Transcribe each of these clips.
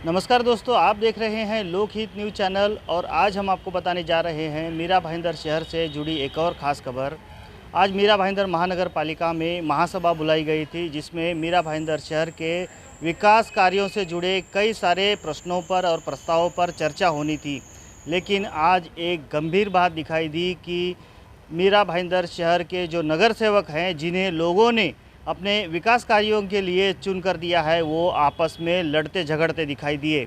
नमस्कार दोस्तों, आप देख रहे हैं लोकहित न्यूज़ चैनल और आज हम आपको बताने जा रहे हैं मीरा भाईंदर शहर से जुड़ी एक और ख़ास खबर। आज मीरा भाईंदर महानगर पालिका में महासभा बुलाई गई थी, जिसमें मीरा भाईंदर शहर के विकास कार्यों से जुड़े कई सारे प्रश्नों पर और प्रस्तावों पर चर्चा होनी थी। लेकिन आज एक गंभीर बात दिखाई दी कि मीरा भाईंदर शहर के जो नगर सेवक हैं, जिन्हें लोगों ने अपने विकास कार्यों के लिए चुन कर दिया है, वो आपस में लड़ते झगड़ते दिखाई दिए।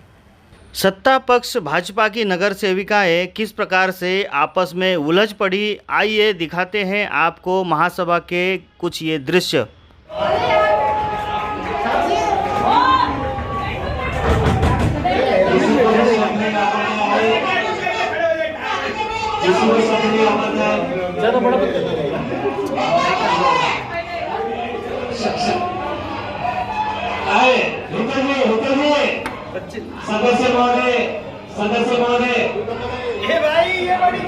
सत्ता पक्ष भाजपा की नगर सेविकाएं किस प्रकार से आपस में उलझ पड़ी, आइए दिखाते हैं आपको महासभा के कुछ ये दृश्य। सदस्य महोदय ये भाई ये बड़ी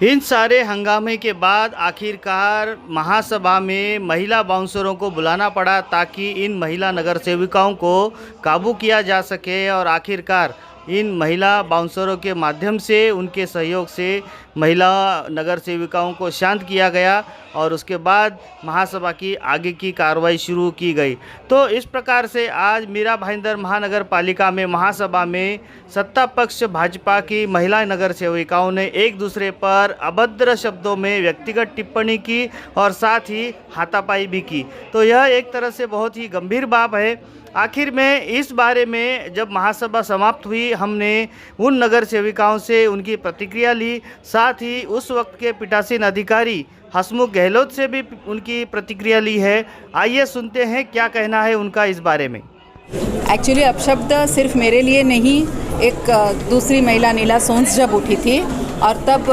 इन सारे हंगामे के बाद आखिरकार महासभा में महिला बाउंसरों को बुलाना पड़ा ताकि इन महिला नगर सेविकाओं को काबू किया जा सके और आखिरकार इन महिला बाउंसरों के माध्यम से, उनके सहयोग से महिला नगर सेविकाओं को शांत किया गया और उसके बाद महासभा की आगे की कार्रवाई शुरू की गई। तो इस प्रकार से आज मीरा भाईंदर महानगर पालिका में महासभा में सत्ता पक्ष भाजपा की महिला नगर सेविकाओं ने एक दूसरे पर अभद्र शब्दों में व्यक्तिगत टिप्पणी की और साथ ही हाथापाई भी की। तो यह एक तरह से बहुत ही गंभीर बात है। आखिर में इस बारे में जब महासभा समाप्त हुई, हमने उन नगर सेविकाओं से उनकी प्रतिक्रिया ली, साथ ही उस वक्त के पीठासीन अधिकारी हसमुख गहलोत से भी उनकी प्रतिक्रिया ली है। आइए सुनते हैं क्या कहना है उनका इस बारे में। एक्चुअली अपशब्द सिर्फ मेरे लिए नहीं, एक दूसरी महिला नीला सोन्स जब उठी थी और तब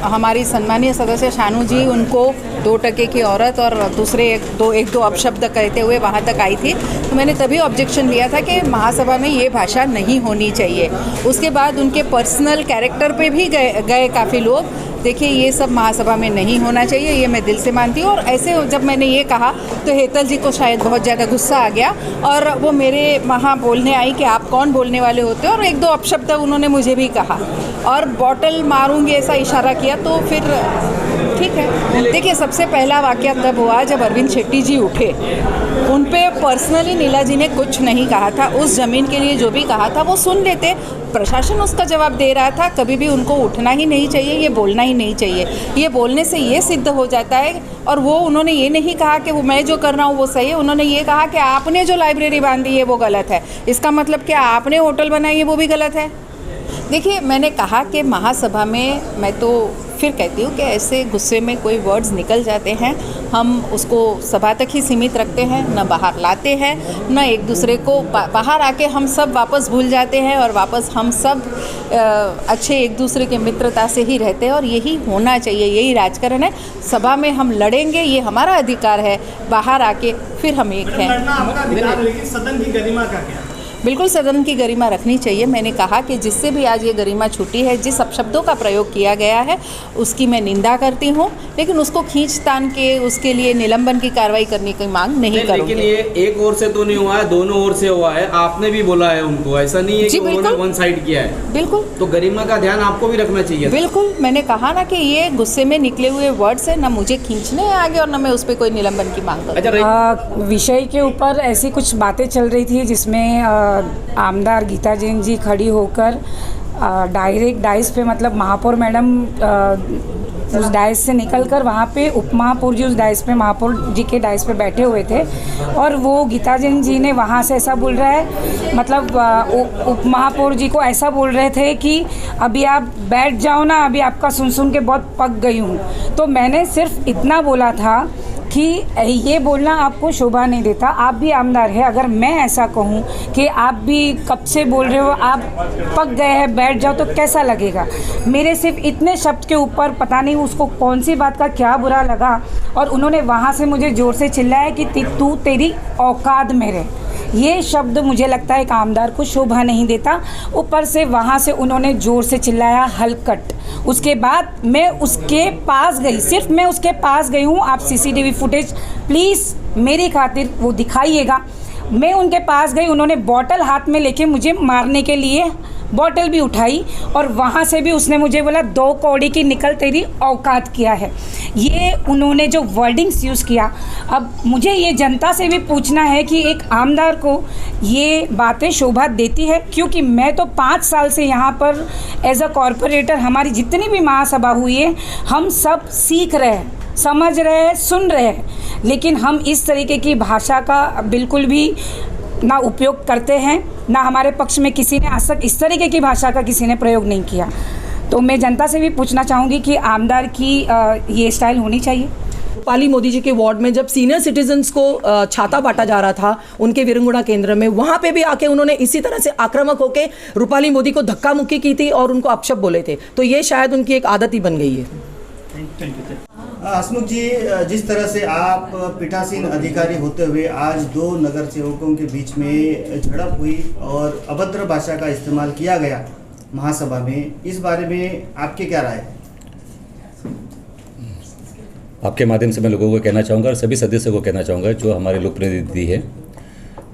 हमारी सम्मानीय सदस्य शानू जी उनको 2% की औरत और दूसरे एक दो अपशब्द कहते हुए वहाँ तक आई थी, तो मैंने तभी ऑब्जेक्शन दिया था कि महासभा में ये भाषा नहीं होनी चाहिए। उसके बाद उनके पर्सनल कैरेक्टर पे भी गए काफ़ी लोग। देखिए, ये सब महासभा में नहीं होना चाहिए, ये मैं दिल से मानती हूँ। और ऐसे जब मैंने ये कहा तो हेतल जी को शायद बहुत ज़्यादा गुस्सा आ गया और वो मेरे वहाँ बोलने आई कि आप कौन बोलने वाले होते हो, और एक दो अपशब्द उन्होंने मुझे भी कहा और बॉटल मारूंगी ऐसा इशारा किया। तो फिर ठीक है। देखिए, सबसे पहला वाकया तब हुआ जब अरविंद शेट्टी जी उठे। उन पे पर्सनली नीला जी ने कुछ नहीं कहा था। उस ज़मीन के लिए जो भी कहा था वो सुन लेते, प्रशासन उसका जवाब दे रहा था। कभी भी उनको उठना ही नहीं चाहिए, ये बोलना ही नहीं चाहिए। ये बोलने से ये सिद्ध हो जाता है। और वो उन्होंने ये नहीं कहा कि वो मैं जो कर रहा हूँ वो सही है, उन्होंने ये कहा कि आपने जो लाइब्रेरी बांधी है वो गलत है। इसका मतलब क्या आपने होटल बनाई है वो भी गलत है? देखिए, मैंने कहा कि महासभा में, मैं तो फिर कहती हूँ कि ऐसे गुस्से में कोई वर्ड्स निकल जाते हैं, हम उसको सभा तक ही सीमित रखते हैं, न बाहर लाते हैं, न एक दूसरे को बाहर आके हम सब वापस भूल जाते हैं और वापस हम सब अच्छे एक दूसरे के मित्रता से ही रहते हैं। और यही होना चाहिए, यही राजकारण है। सभा में हम लड़ेंगे, ये हमारा अधिकार है। बाहर आके फिर हम एक हैं। सदन की गरिमा का क्या? बिल्कुल सदन की गरिमा रखनी चाहिए। मैंने कहा कि जिससे भी आज ये गरिमा छूटी है, जिस अपशब्दों का प्रयोग किया गया है उसकी मैं निंदा करती हूँ, लेकिन उसको खींच तान के उसके लिए निलंबन की कार्रवाई करने की मांग नहीं करूँगी। लेकिन ये एक ओर से तो नहीं हुआ है, दोनों ओर से हुआ है। आपने भी बोला है उनको, ऐसा नहीं है कि उन्होंने वन साइड किया है। बिल्कुल, तो गरिमा का ध्यान आपको भी रखना चाहिए। बिल्कुल, मैंने कहा ना कि ये गुस्से में निकले हुए वर्ड्स है, ना मुझे खींचने हैं आगे और ना मैं उस पर कोई निलंबन की मांग करूँ। विषय के ऊपर ऐसी कुछ बातें चल रही थी जिसमें आमदार गीता जैन जी खड़ी होकर डायरेक्ट डाइस पे, मतलब महापौर मैडम उस डाइस से निकलकर वहाँ पे उप महापौर जी उस डाइस पे, महापौर जी के डाइस पे बैठे हुए थे और वो गीता जैन जी ने वहाँ से ऐसा बोल रहा है, मतलब उप महापौर जी को ऐसा बोल रहे थे कि अभी आप बैठ जाओ ना, अभी आपका सुन सुन के बहुत पक गई हूँ। तो मैंने सिर्फ इतना बोला था कि ये बोलना आपको शोभा नहीं देता, आप भी आमदार है। अगर मैं ऐसा कहूँ कि आप भी कब से बोल रहे हो, आप पक गए हैं, बैठ जाओ, तो कैसा लगेगा? मेरे सिर्फ इतने शब्द के ऊपर पता नहीं उसको कौन सी बात का क्या बुरा लगा और उन्होंने वहाँ से मुझे ज़ोर से चिल्लाया कि तू तेरी औकात में रहे। ये शब्द मुझे लगता है एक आमदार को शोभा नहीं देता। ऊपर से वहाँ से उन्होंने ज़ोर से चिल्लाया हलकट। उसके बाद मैं उसके पास गई, सिर्फ मैं उसके पास गई हूँ। आप सीसीटीवी फुटेज प्लीज़ मेरी खातिर वो दिखाइएगा। मैं उनके पास गई, उन्होंने बॉटल हाथ में लेके मुझे मारने के लिए बॉटल भी उठाई और वहाँ से भी उसने मुझे बोला 2 कौड़ी की निकल तेरी औकात किया है। ये उन्होंने जो वर्डिंग्स यूज़ किया, अब मुझे ये जनता से भी पूछना है कि एक आमदार को ये बातें शोभा देती है? क्योंकि मैं तो 5 साल से यहाँ पर एज अ कॉरपोरेटर, हमारी जितनी भी महासभा हुई है, हम सब सीख रहे हैं, समझ रहे हैं, सुन रहे हैं, लेकिन हम इस तरीके की भाषा का बिल्कुल भी ना उपयोग करते हैं, ना हमारे पक्ष में किसी ने आज तक इस तरीके की भाषा का किसी ने प्रयोग नहीं किया। तो मैं जनता से भी पूछना चाहूँगी कि आमदार की ये स्टाइल होनी चाहिए। रूपाली मोदी जी के वार्ड में जब सीनियर सिटीजन्स को छाता बांटा जा रहा था उनके वीरंगुड़ा केंद्र में, वहाँ पे भी आके उन्होंने इसी तरह से आक्रामक होके रूपाली मोदी को धक्का मुक्की की थी और उनको अपशब्द बोले थे। तो ये शायद उनकी एक आदत ही बन गई है। हसमुख जी, जिस तरह से आप पीठासीन अधिकारी होते हुए आज 2 नगर सेवकों के बीच में झड़प हुई और अभद्र भाषा का इस्तेमाल किया गया महासभा में, इस बारे में आपके क्या राय है? आपके माध्यम से मैं लोगों को कहना चाहूँगा और सभी सदस्यों को कहना चाहूँगा जो हमारे लोक प्रतिनिधि है,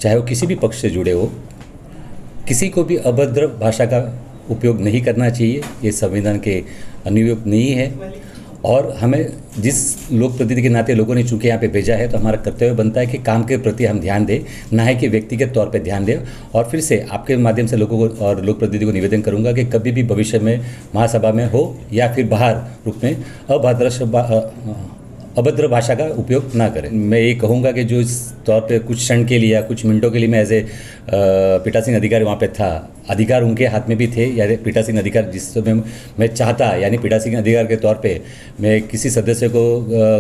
चाहे वो किसी भी पक्ष से जुड़े हो, किसी को भी अभद्र भाषा का उपयोग नहीं करना चाहिए। ये संविधान के अनुयोग नहीं है और हमें जिस लोक प्रतिनिधि के नाते लोगों ने चूँकि यहाँ पे भेजा है, तो हमारा कर्तव्य बनता है कि काम के प्रति हम ध्यान दें, ना है कि व्यक्तिगत तौर पे ध्यान दें। और फिर से आपके माध्यम से लोगों को और लोक प्रतिनिधि को निवेदन करूँगा कि कभी भी भविष्य में महासभा में हो या फिर बाहर रूप में अभद्र भाषा का उपयोग ना करें। मैं ये कहूँगा कि जो इस तौर पे कुछ क्षण के लिए या कुछ मिनटों के लिए मैं एज ए पीठासीन अधिकारी वहाँ पे था, अधिकार उनके हाथ में भी थे, या पीठासीन अधिकार जिस समय मैं चाहता, यानी पीठासीन अधिकार के तौर पे मैं किसी सदस्य को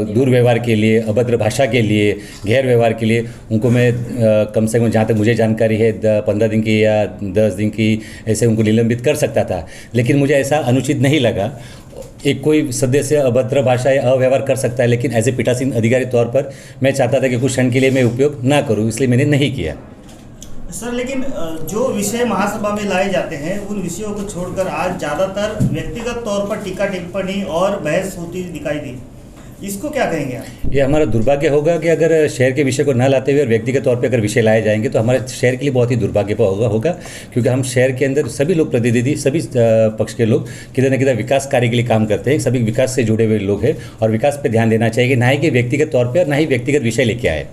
दुर्व्यवहार के लिए, अभद्र भाषा के लिए, गैर व्यवहार के लिए उनको मैं कम से कम जहाँ तक मुझे जानकारी है 15 दिन की या 10 दिन की ऐसे उनको निलंबित कर सकता था। लेकिन मुझे ऐसा अनुचित नहीं लगा। एक कोई सदस्य अभद्र भाषा या अव्यवहार कर सकता है, लेकिन एज ए पीठासीन अधिकारी तौर पर मैं चाहता था कि कुछ क्षण के लिए मैं उपयोग ना करूं, इसलिए मैंने नहीं किया। सर, लेकिन जो विषय महासभा में लाए जाते हैं उन विषयों को छोड़कर आज ज़्यादातर व्यक्तिगत तौर पर टीका टिप्पणी और बहस होती दिखाई दी, इसको क्या कहेंगे आप? ये हमारा दुर्भाग्य होगा कि अगर शहर के विषय को ना लाते हुए और व्यक्तिगत तौर पे अगर विषय लाए जाएंगे तो हमारे शहर के लिए बहुत ही दुर्भाग्यपूर्ण होगा, क्योंकि हम शहर के अंदर सभी लोग प्रतिनिधि, सभी पक्ष के लोग किधर न किधर विकास कार्य के लिए काम करते हैं, सभी विकास से जुड़े हुए लोग हैं और विकास पर ध्यान देना चाहिए, ना ही कि व्यक्तिगत तौर पर, ना ही व्यक्तिगत विषय लेके आए।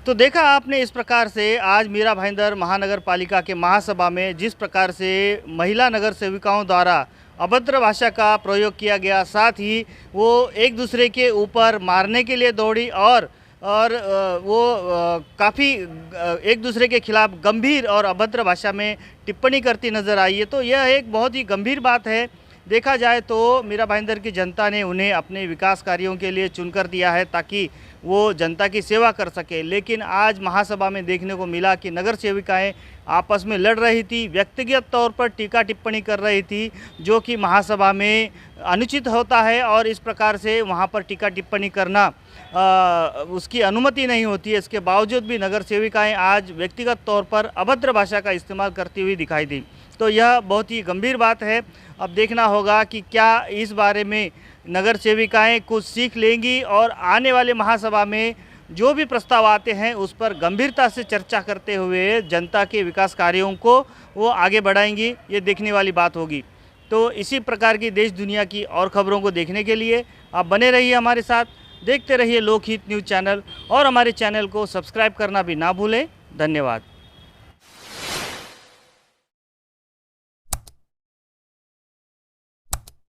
तो देखा आपने इस प्रकार से आज मीरा भाईंदर महानगर पालिका के महासभा में जिस प्रकार से महिला नगर सेविकाओं द्वारा अभद्र भाषा का प्रयोग किया गया, साथ ही वो एक दूसरे के ऊपर मारने के लिए दौड़ी और वो काफ़ी एक दूसरे के खिलाफ गंभीर और अभद्र भाषा में टिप्पणी करती नज़र आई है। तो यह एक बहुत ही गंभीर बात है। देखा जाए तो मीरा भाईंदर की जनता ने उन्हें अपने विकास कार्यों के लिए चुनकर दिया है ताकि वो जनता की सेवा कर सके, लेकिन आज महासभा में देखने को मिला कि नगर सेविकाएं आपस में लड़ रही थी, व्यक्तिगत तौर पर टीका टिप्पणी कर रही थी, जो कि महासभा में अनुचित होता है और इस प्रकार से वहां पर टीका टिप्पणी करना उसकी अनुमति नहीं होती है। इसके बावजूद भी नगर सेविकाएं आज व्यक्तिगत तौर पर अभद्र भाषा का इस्तेमाल करती हुई दिखाई दी। तो यह बहुत ही गंभीर बात है। अब देखना होगा कि क्या इस बारे में नगर सेविकाएं कुछ सीख लेंगी और आने वाले महासभा में जो भी प्रस्ताव आते हैं उस पर गंभीरता से चर्चा करते हुए जनता के विकास कार्यों को वो आगे बढ़ाएंगी, ये देखने वाली बात होगी। तो इसी प्रकार की देश दुनिया की और खबरों को देखने के लिए आप बने रहिए हमारे साथ, देखते रहिए लोकहित न्यूज़ चैनल और हमारे चैनल को सब्सक्राइब करना भी ना भूलें। धन्यवाद।